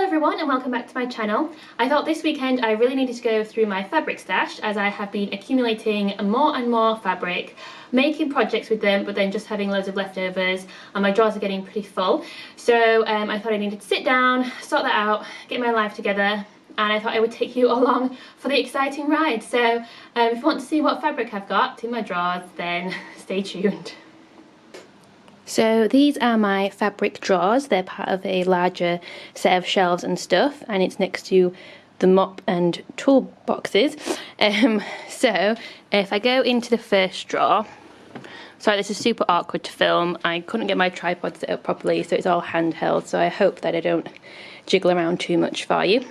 everyone and welcome back to my channel. I thought this weekend I really needed to go through my fabric stash as I have been accumulating more and more fabric, making projects with them but then just having loads of leftovers and my drawers are getting pretty full. So I thought I needed to sit down, sort that out, get my life together, and I thought I would take you along for the exciting ride. So if you want to see what fabric I've got in my drawers, then stay tuned. So these are my fabric drawers. They're part of a larger set of shelves and stuff, and it's next to the mop and tool boxes. So if I go into the first drawer, sorry, this is super awkward to film. I couldn't get my tripod set up properly, so it's all handheld, so I hope that I don't jiggle around too much for you.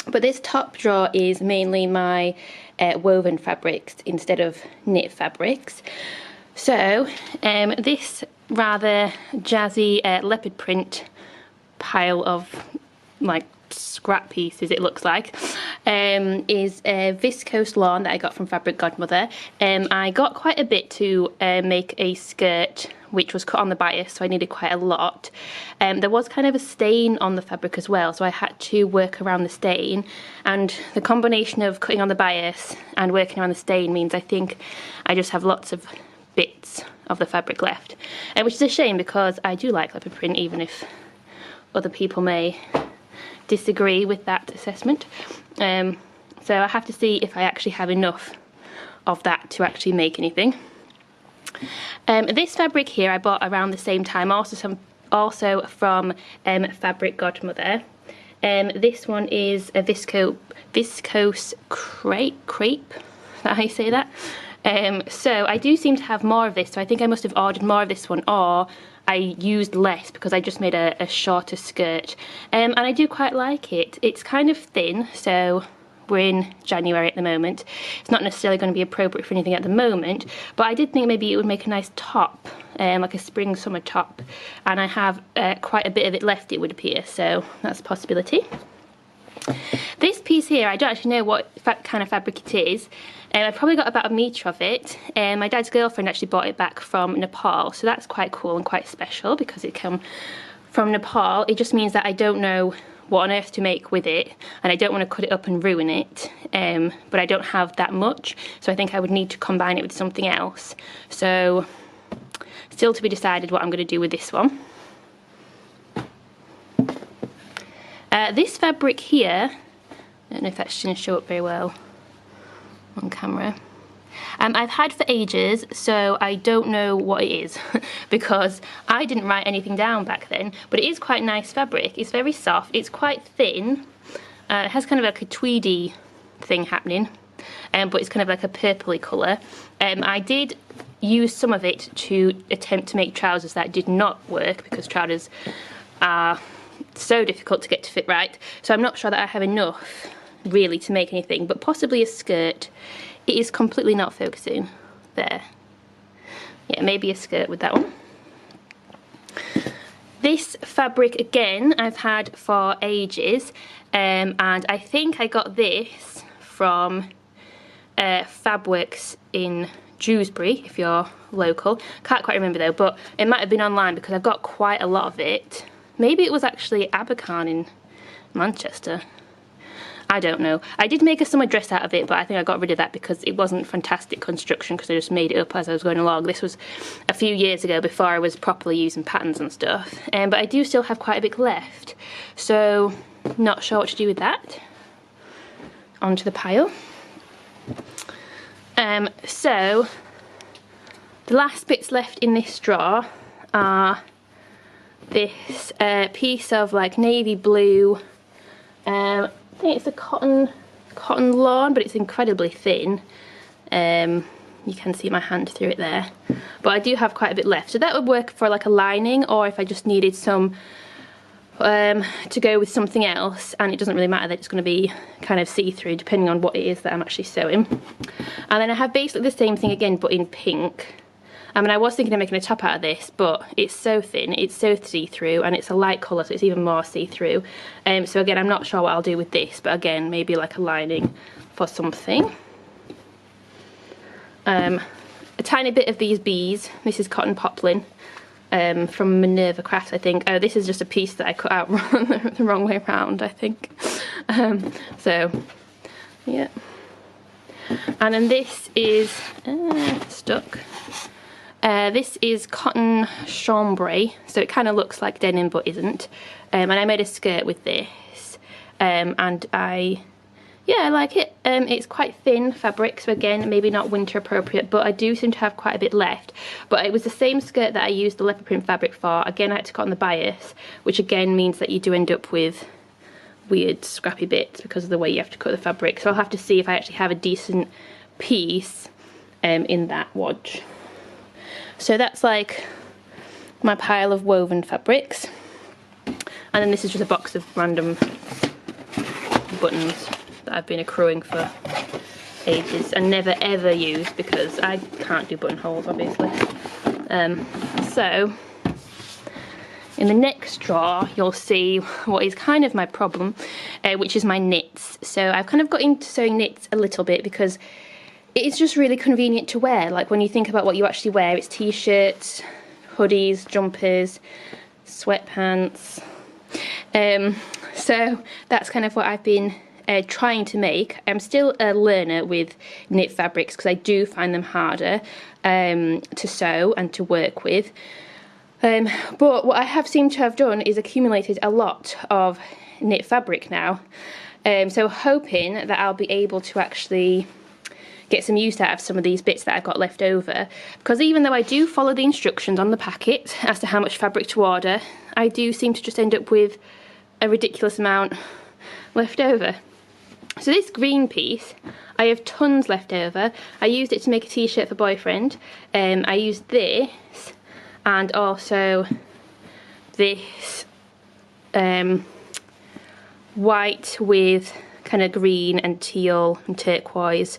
But this top drawer is mainly my woven fabrics instead of knit fabrics. So this rather jazzy leopard print pile of like scrap pieces, it looks like, is a viscose lawn that I got from Fabric Godmother. I got quite a bit to make a skirt which was cut on the bias, so I needed quite a lot. There was kind of a stain on the fabric as well, so I had to work around the stain, and the combination of cutting on the bias and working around the stain means I think I just have lots of bits of the fabric left, which is a shame because I do like leopard print, even if other people may disagree with that assessment. So I have to see if I actually have enough of that to actually make anything. This fabric here I bought around the same time, also from Fabric Godmother. This one is a viscose crepe. Is that how you say that? So I do seem to have more of this, so I think I must have ordered more of this one, or I used less because I just made a shorter skirt. And I do quite like it. It's kind of thin, so we're in January at the moment. It's not necessarily going to be appropriate for anything at the moment, but I did think maybe it would make a nice top, like a spring summer top, and I have quite a bit of it left, it would appear, so that's a possibility. This piece here, I don't actually know what kind of fabric it is. I've probably got about 1 metre of it. My dad's girlfriend actually bought it back from Nepal, so that's quite cool and quite special because it came from Nepal. It just means that I don't know what on earth to make with it, and I don't want to cut it up and ruin it, but I don't have that much, so I think I would need to combine it with something else. So still to be decided what I'm going to do with this one. This fabric here, I don't know if that's going to show up very well on camera. I've had for ages, so I don't know what it is because I didn't write anything down back then, but it is quite nice fabric. It's very soft, it's quite thin, it has kind of like a tweedy thing happening, but it's kind of like a purpley colour. I did use some of it to attempt to make trousers that did not work because trousers are so difficult to get to fit right, so I'm not sure that I have enough really to make anything, but possibly a skirt. It is completely not focusing there. Yeah, maybe a skirt with that one. This fabric again I've had for ages, and I think I got this from Fabworks in Dewsbury, if you're local. Can't quite remember though, but it might have been online because I've got quite a lot of it. Maybe it was actually Abercorn in Manchester. I don't know. I did make a summer dress out of it, but I think I got rid of that because it wasn't fantastic construction because I just made it up as I was going along. This was a few years ago before I was properly using patterns and stuff. But I do still have quite a bit left, so not sure what to do with that. Onto the pile. So the last bits left in this drawer are this piece of like navy blue, I think it's a cotton lawn, but it's incredibly thin. You can see my hand through it there, but I do have quite a bit left, so that would work for like a lining, or if I just needed some to go with something else, and it doesn't really matter that it's going to be kind of see-through depending on what it is that I'm actually sewing. And then I have basically the same thing again but in pink. I mean, I was thinking of making a top out of this, but it's so thin, it's so see-through, and it's a light colour, so it's even more see-through. So again, I'm not sure what I'll do with this, but again, maybe like a lining for something. A tiny bit of these bees. This is cotton poplin. from Minerva Crafts, I think. Oh, this is just a piece that I cut out the wrong way around, I think. So, yeah. And then this is stuck. This is cotton chambray, so it kind of looks like denim but isn't. And I made a skirt with this, and I like it. It's quite thin fabric, so again, maybe not winter appropriate, but I do seem to have quite a bit left. But it was the same skirt that I used the leopard print fabric for. Again, I had to cut on the bias, which again means that you do end up with weird scrappy bits because of the way you have to cut the fabric. So I'll have to see if I actually have a decent piece in that wadge. So that's like my pile of woven fabrics. And then this is just a box of random buttons that I've been accruing for ages and never ever use because I can't do buttonholes, obviously. So in the next drawer, you'll see what is kind of my problem, which is my knits. So I've kind of got into sewing knits a little bit because it's just really convenient to wear. Like when you think about what you actually wear, it's t-shirts, hoodies, jumpers, sweatpants. So that's kind of what I've been trying to make. I'm still a learner with knit fabrics because I do find them harder to sew and to work with. But what I have seemed to have done is accumulated a lot of knit fabric now. So hoping that I'll be able to actually get some use out of some of these bits that I've got left over. Because even though I do follow the instructions on the packet as to how much fabric to order, I do seem to just end up with a ridiculous amount left over. So this green piece, I have tons left over. I used it to make a t-shirt for boyfriend. I used this and also this white with kind of green and teal and turquoise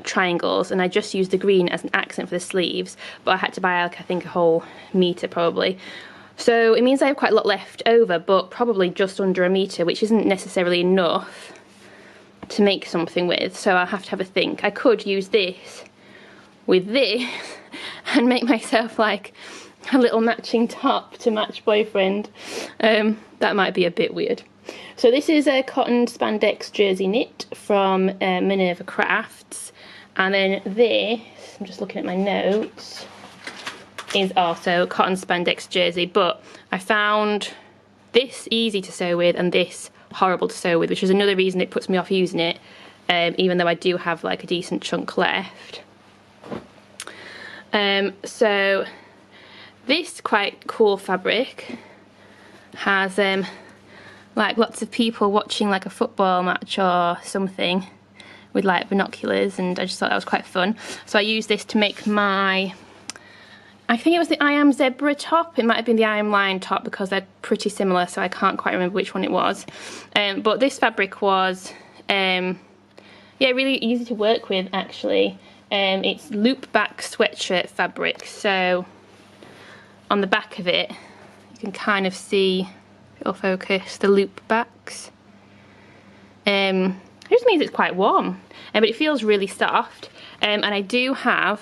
triangles, and I just used the green as an accent for the sleeves, but I had to buy like I think a whole metre probably. So it means I have quite a lot left over, but probably just under a metre, which isn't necessarily enough to make something with, so I'll have to have a think. I could use this with this and make myself like a little matching top to match boyfriend. That might be a bit weird. So this is a cotton spandex jersey knit from Minerva Crafts, and then this, I'm just looking at my notes, is also cotton spandex jersey, but I found this easy to sew with and this horrible to sew with, which is another reason it puts me off using it, even though I do have like a decent chunk left. So this quite cool fabric has like lots of people watching like a football match or something with like binoculars, and I just thought that was quite fun. So I used this to make my, I think it was the I Am Zebra top. It might have been the I Am Lion top because they're pretty similar, so I can't quite remember which one it was. But this fabric was, yeah, really easy to work with actually. It's loop back sweatshirt fabric, so on the back of it you can kind of see, it'll focus, the loop backs. It just means it's quite warm, but it feels really soft, and I do have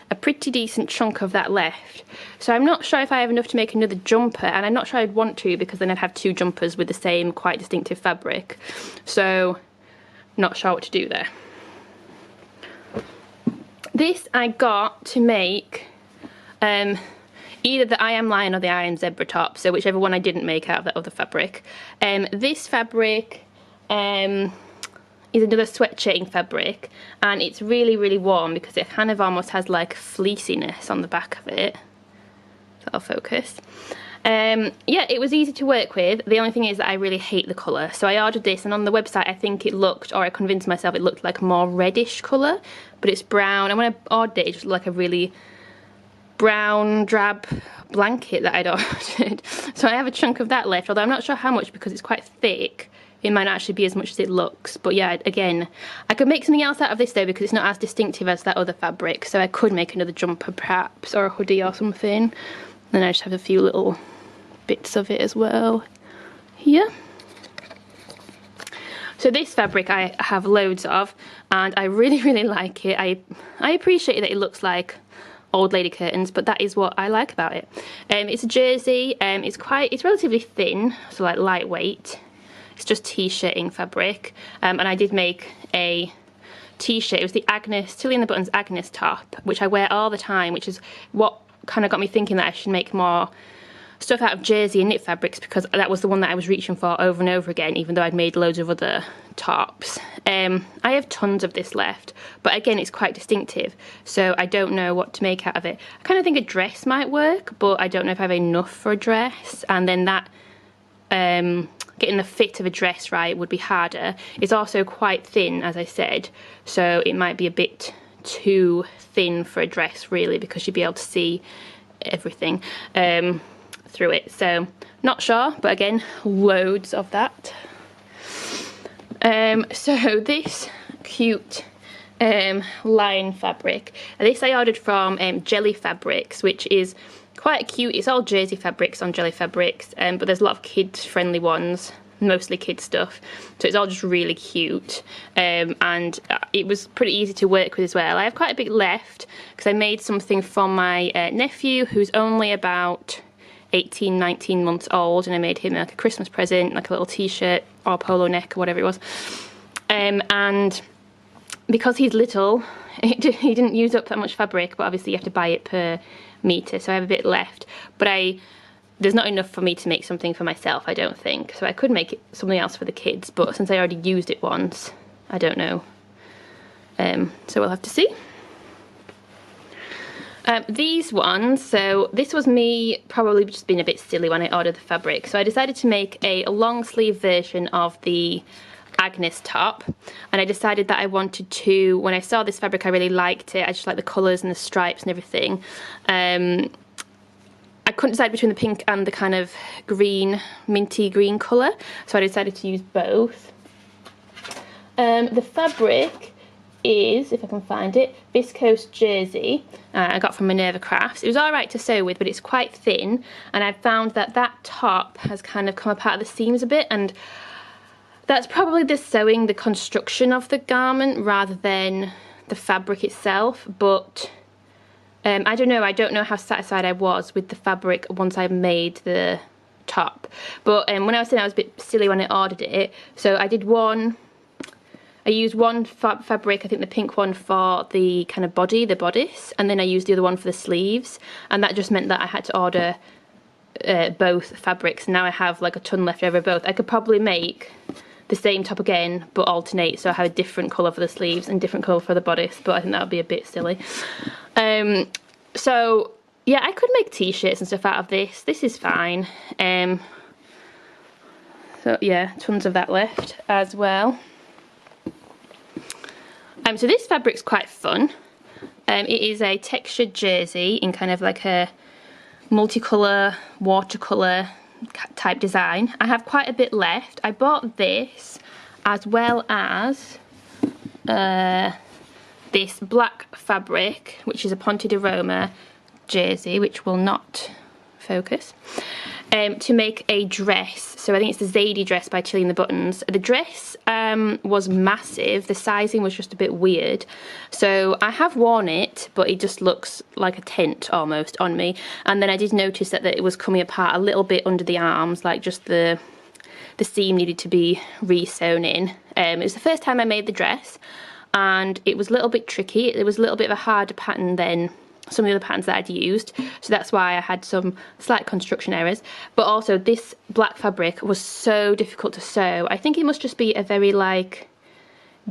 a pretty decent chunk of that left. So I'm not sure if I have enough to make another jumper, and I'm not sure I'd want to because then I'd have two jumpers with the same quite distinctive fabric. So not sure what to do there. This I got to make either the I Am Lion or the I Am Zebra top, so whichever one I didn't make out of that other fabric. This fabric is another sweatshirting fabric, and it's really, really warm because it kind of almost has like fleeciness on the back of it. That'll focus. Yeah, it was easy to work with. The only thing is that I really hate the colour. So I ordered this, and on the website I think it looked, or I convinced myself it looked like a more reddish colour, but it's brown, and when I ordered it, it just looked like a really brown drab blanket that I'd ordered. So I have a chunk of that left, although I'm not sure how much because it's quite thick. It might not actually be as much as it looks, but yeah, again, I could make something else out of this though because it's not as distinctive as that other fabric, so I could make another jumper perhaps, or a hoodie or something. Then I just have a few little bits of it as well here. So this fabric I have loads of, and I really, really like it. I appreciate that it looks like old lady curtains, but that is what I like about it. It's a jersey. It's relatively thin, so like lightweight. It's just t-shirting fabric, and I did make a t-shirt. It was the Agnes, Tilly and the Buttons Agnes top, which I wear all the time, which is what kind of got me thinking that I should make more stuff out of jersey and knit fabrics, because that was the one that I was reaching for over and over again, even though I'd made loads of other tops. I have tons of this left, but again, it's quite distinctive, so I don't know what to make out of it. I kind of think a dress might work, but I don't know if I have enough for a dress, and then that getting the fit of a dress right would be harder. It's also quite thin, as I said, so it might be a bit too thin for a dress really, because you'd be able to see everything through it. So not sure, but again, loads of that. So this cute line fabric, this I ordered from Jelly Fabrics, which is quite cute. It's all jersey fabrics on Jelly Fabrics, but there's a lot of kids friendly ones, mostly kid stuff, so it's all just really cute, and it was pretty easy to work with as well. I have quite a bit left because I made something from my nephew, who's only about 18-19 months old, and I made him like a Christmas present, like a little t-shirt or polo neck or whatever it was, and because he's little, he didn't use up that much fabric, but obviously you have to buy it per meter, so I have a bit left, but there's not enough for me to make something for myself, I don't think, so I could make it something else for the kids, but since I already used it once, I don't know, so we'll have to see. These ones, so this was me probably just being a bit silly when I ordered the fabric, so I decided to make a long sleeve version of the Agnes top, and I decided that I wanted to, when I saw this fabric I really liked it, I just like the colours and the stripes and everything. I couldn't decide between the pink and the kind of green, minty green colour, so I decided to use both. The fabric is, if I can find it, viscose jersey. I got from Minerva Crafts. It was alright to sew with, but it's quite thin, and I found that that top has kind of come apart at the seams a bit, and that's probably the sewing, the construction of the garment rather than the fabric itself, but I don't know how satisfied I was with the fabric once I made the top. But when I was saying I was a bit silly when I ordered it, so I used one fabric, I think the pink one, for the kind of body, the bodice, and then I used the other one for the sleeves, and that just meant that I had to order both fabrics. Now I have like a ton left over both. I could probably make the same top again but alternate, so I have a different colour for the sleeves and different colour for the bodice, but I think that would be a bit silly. So yeah, I could make t-shirts and stuff out of this. This is fine. So yeah, tons of that left as well. So this fabric's quite fun. It is a textured jersey in kind of like a multicolour, watercolour type design. I have quite a bit left. I bought this as well as this black fabric, which is a Ponte d'Aroma jersey, which will not focus, to make a dress. So I think it's the Zadie dress by Tilly and the Buttons. The dress was massive. The sizing was just a bit weird. So I have worn it, but it just looks like a tent almost on me. And then I did notice that it was coming apart a little bit under the arms, like just the seam needed to be re-sewn in. It was the first time I made the dress, and it was a little bit tricky. It was a little bit of a harder pattern than some of the other patterns that I'd used, so that's why I had some slight construction errors. But also this black fabric was so difficult to sew. I think it must just be a very like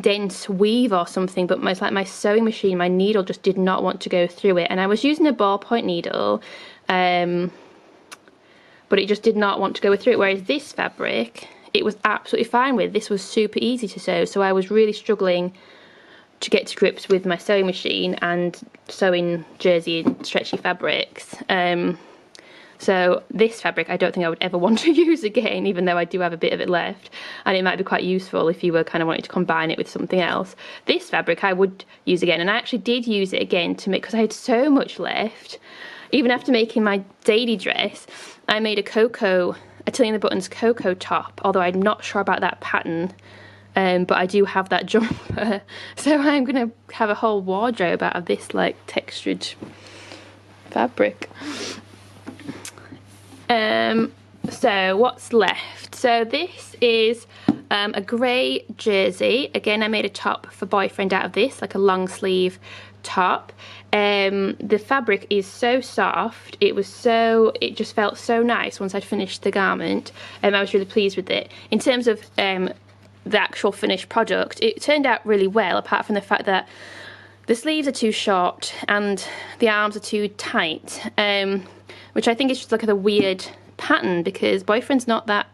dense weave or something, but my sewing machine, my needle just did not want to go through it, and I was using a ballpoint needle, but it just did not want to go through it, whereas this fabric it was absolutely fine with. This was super easy to sew, so I was really struggling to get to grips with my sewing machine and sewing jersey and stretchy fabrics. So this fabric I don't think I would ever want to use again, even though I do have a bit of it left, and it might be quite useful if you were kind of wanting to combine it with something else. This fabric I would use again, and I actually did use it again to make, because I had so much left. Even after making my Zadie dress, I made a Tilly and the Buttons cocoa top, although I'm not sure about that pattern. But I do have that jumper, so I'm going to have a whole wardrobe out of this like textured fabric. So what's left? So this is a grey jersey. Again, I made a top for boyfriend out of this, like a long sleeve top. The fabric is so soft. It just felt so nice once I'd finished the garment. I was really pleased with it. In terms of the actual finished product, it turned out really well, apart from the fact that the sleeves are too short and the arms are too tight, which I think is just like a weird pattern because boyfriend's not that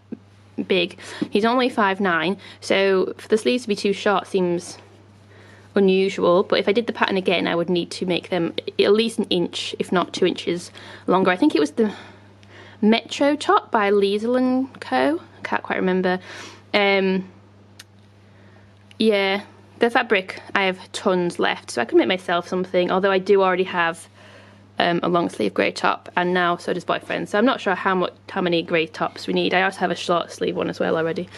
big. He's only 5'9", so for the sleeves to be too short seems unusual. But if I did the pattern again, I would need to make them at least an inch, if not 2 inches longer. I think it was the Metro top by Liesl & Co. I can't quite remember. Yeah, the fabric, I have tons left, so I can make myself something, although I do already have a long sleeve grey top, and now so does boyfriend, so I'm not sure how many grey tops we need. I also have a short sleeve one as well already.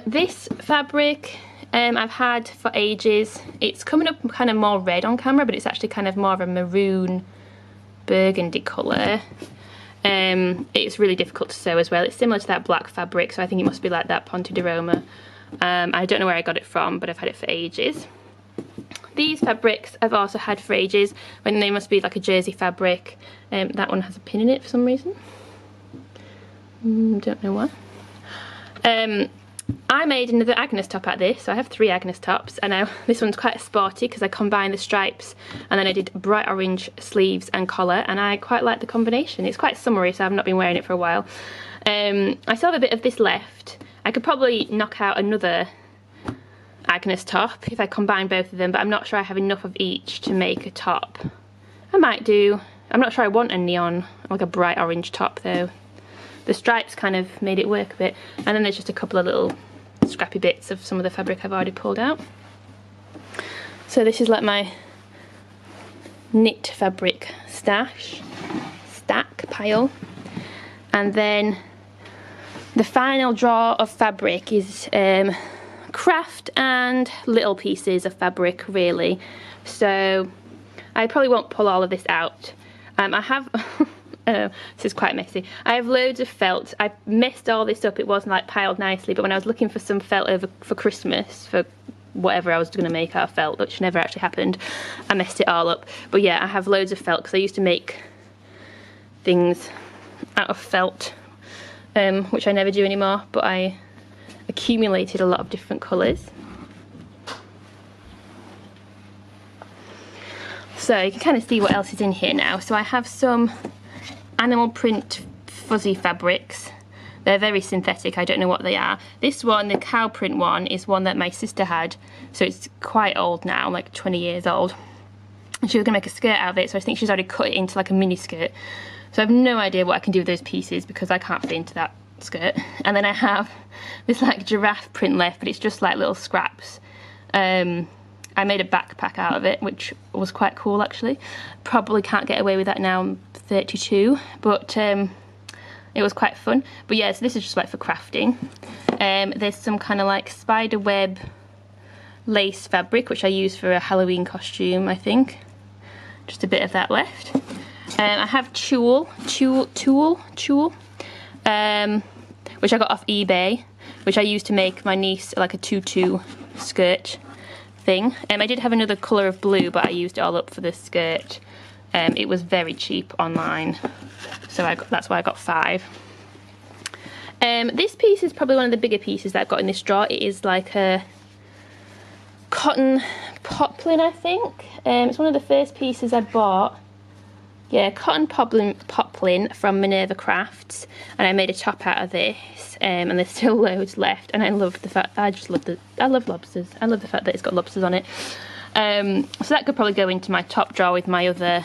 This fabric I've had for ages. It's coming up kind of more red on camera, but it's actually kind of more of a maroon burgundy colour. It's really difficult to sew as well. It's similar to that black fabric, so I think it must be like that Ponte di Roma. I don't know where I got it from, but I've had it for ages. These fabrics I've also had for ages, when they must be like a jersey fabric. That one has a pin in it for some reason. Don't know why. I made another Agnes top out of this, so I have 3 Agnes tops, and this one's quite sporty because I combined the stripes and then I did bright orange sleeves and collar, and I quite like the combination. It's quite summery, so I've not been wearing it for a while. I still have a bit of this left. I could probably knock out another Agnes top if I combine both of them, but I'm not sure I have enough of each to make a top. I might do. I'm not sure I want a neon, like a bright orange top though. The stripes kind of made it work a bit, and then there's just a couple of little scrappy bits of some of the fabric I've already pulled out. So this is like my knit fabric stack pile, and then the final drawer of fabric is craft and little pieces of fabric really. So I probably won't pull all of this out. I have this is quite messy. I have loads of felt. I messed all this up. It wasn't like piled nicely, but when I was looking for some felt over for Christmas for whatever I was going to make out of felt, which never actually happened, I messed it all up. But yeah, I have loads of felt because I used to make things out of felt, which I never do anymore, but I accumulated a lot of different colours. So you can kind of see what else is in here now. So I have some animal print fuzzy fabrics. They're very synthetic, I don't know what they are. This one, the cow print one, is one that my sister had, so it's quite old now, like 20 years old. And she was gonna make a skirt out of it, so I think she's already cut it into like a mini skirt. So I have no idea what I can do with those pieces because I can't fit into that skirt. And then I have this like giraffe print left, but it's just like little scraps. I made a backpack out of it, which was quite cool actually. Probably can't get away with that now, I'm 32, but it was quite fun. But yeah, so this is just like for crafting. There's some kind of like spider web lace fabric, which I used for a Halloween costume, I think. Just a bit of that left. I have tulle, which I got off eBay, which I used to make my niece like a tutu skirt thing. I did have another colour of blue, but I used it all up for this skirt. It was very cheap online, so that's why I got 5. This piece is probably one of the bigger pieces that I've got in this drawer. It is like a cotton poplin, I think. It's one of the first pieces I bought. Yeah, cotton poplin from Minerva Crafts, and I made a top out of this, and there's still loads left. And I love the fact, I love lobsters. I love the fact that it's got lobsters on it. So that could probably go into my top drawer with my other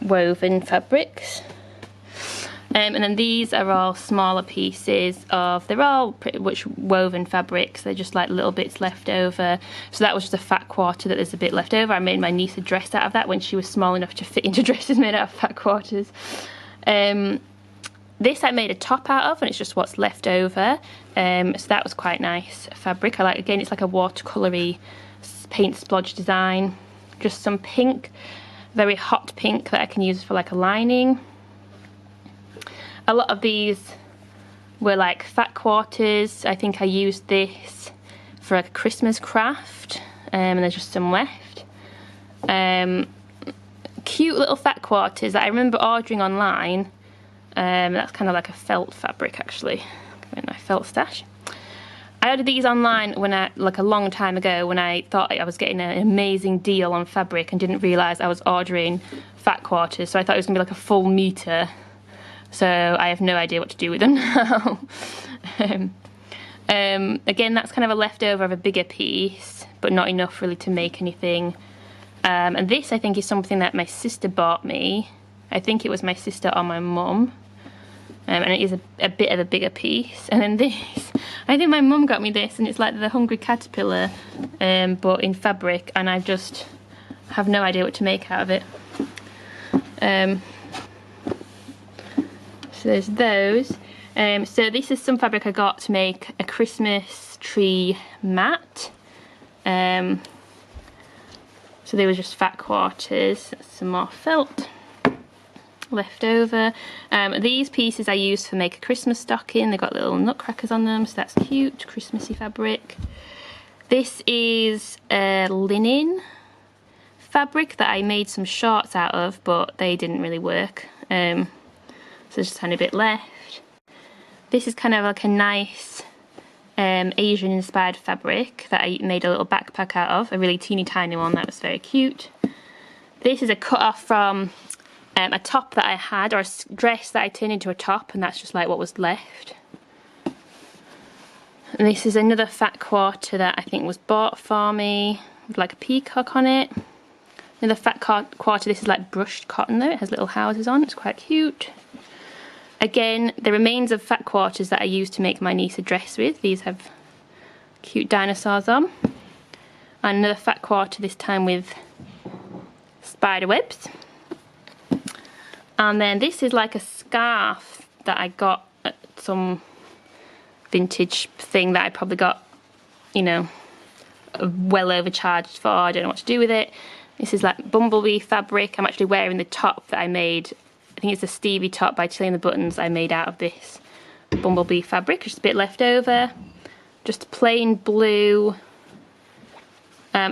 woven fabrics. And then these are all smaller pieces of, they're all pretty much woven fabrics. They're just like little bits left over. So that was just a fat quarter that there's a bit left over. I made my niece a dress out of that when she was small enough to fit into dresses made out of fat quarters. This I made a top out of, and it's just what's left over. So that was quite nice fabric. I like, again, it's like a watercolory paint splodge design. Just some pink very hot pink that I can use for like a lining. A lot of these were like fat quarters. I think I used this for a Christmas craft, and there's just some left. Cute little fat quarters that I remember ordering online. That's kind of like a felt fabric actually, in my felt stash. I ordered these online when like a long time ago, when I thought I was getting an amazing deal on fabric and didn't realise I was ordering fat quarters, so I thought it was going to be like a full metre. So I have no idea what to do with them now. Again, that's kind of a leftover of a bigger piece, but not enough really to make anything. And this I think is something that my sister bought me. I think it was my sister or my mum. And it is a bit of a bigger piece. And then this, I think my mum got me this, and it's like the Hungry Caterpillar, but in fabric, and I just have no idea what to make out of it. So there's those. So this is some fabric I got to make a Christmas tree mat. So they were just fat quarters, some more felt left over. These pieces I used to make a Christmas stocking. They've got little nutcrackers on them, so that's cute, Christmassy fabric. This is a linen fabric that I made some shorts out of, but they didn't really work. So just a tiny bit left. This is kind of like a nice Asian inspired fabric that I made a little backpack out of, a really teeny tiny one that was very cute. This is a cut off from a top that I had, or a dress that I turned into a top, and that's just like what was left. And this is another fat quarter that I think was bought for me, with like a peacock on it. Another fat quarter, this is like brushed cotton though, it has little houses on, it's quite cute. Again, the remains of fat quarters that I used to make my niece a dress with. These have cute dinosaurs on. And another fat quarter, this time with spider webs. And then this is like a scarf that I got at some vintage thing that I probably got, you know, well overcharged for. I don't know what to do with it. This is like bumblebee fabric. I'm actually wearing the top that I made. I think it's a Stevie top by Tilling the Buttons I made out of this bumblebee fabric. Just a bit left over. Just plain blue.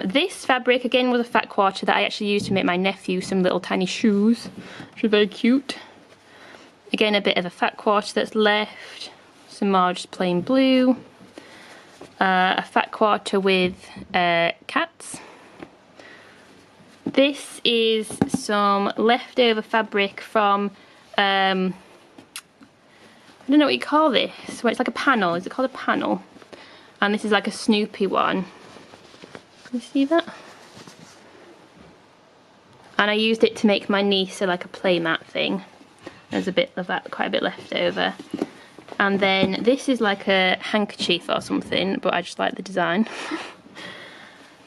This fabric again was a fat quarter that I actually used to make my nephew some little tiny shoes, which are very cute. Again, a bit of a fat quarter that's left. Some more just plain blue. A fat quarter with cats. This is some leftover fabric from, I don't know what you call this. Well, it's like a panel. Is it called a panel? And this is like a Snoopy one. Can you see that? And I used it to make my niece like a playmat thing. There's a bit of that, quite a bit left over. And then this is like a handkerchief or something, but I just like the design.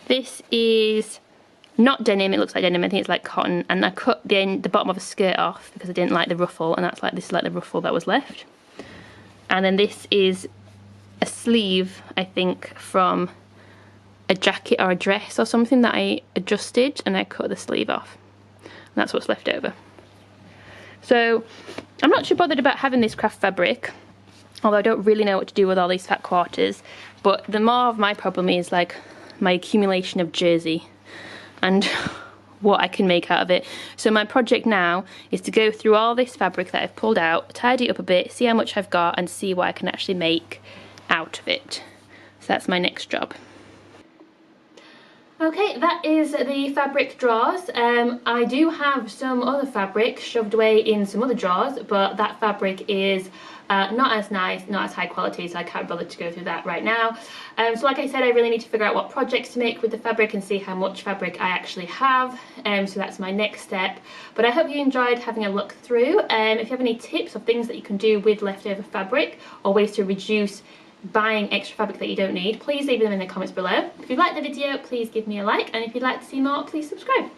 This is not denim, it looks like denim, I think it's like cotton, and I cut the bottom of a skirt off because I didn't like the ruffle, and that's like, this is like the ruffle that was left. And then this is a sleeve, I think, from a jacket or a dress or something that I adjusted, and I cut the sleeve off. And that's what's left over. So I'm not too bothered about having this craft fabric, although I don't really know what to do with all these fat quarters. But the more of my problem is like my accumulation of jersey and what I can make out of it. So my project now is to go through all this fabric that I've pulled out, tidy it up a bit, see how much I've got, and see what I can actually make out of it. So that's my next job. Okay, that is the fabric drawers. I do have some other fabric shoved away in some other drawers, but that fabric is not as nice, not as high quality, so I can't bother to go through that right now. So like I said, I really need to figure out what projects to make with the fabric and see how much fabric I actually have. So that's my next step. But I hope you enjoyed having a look through. If you have any tips or things that you can do with leftover fabric, or ways to reduce buying extra fabric that you don't need, please leave them in the comments below. If you liked the video, please give me a like, and if you'd like to see more, please subscribe.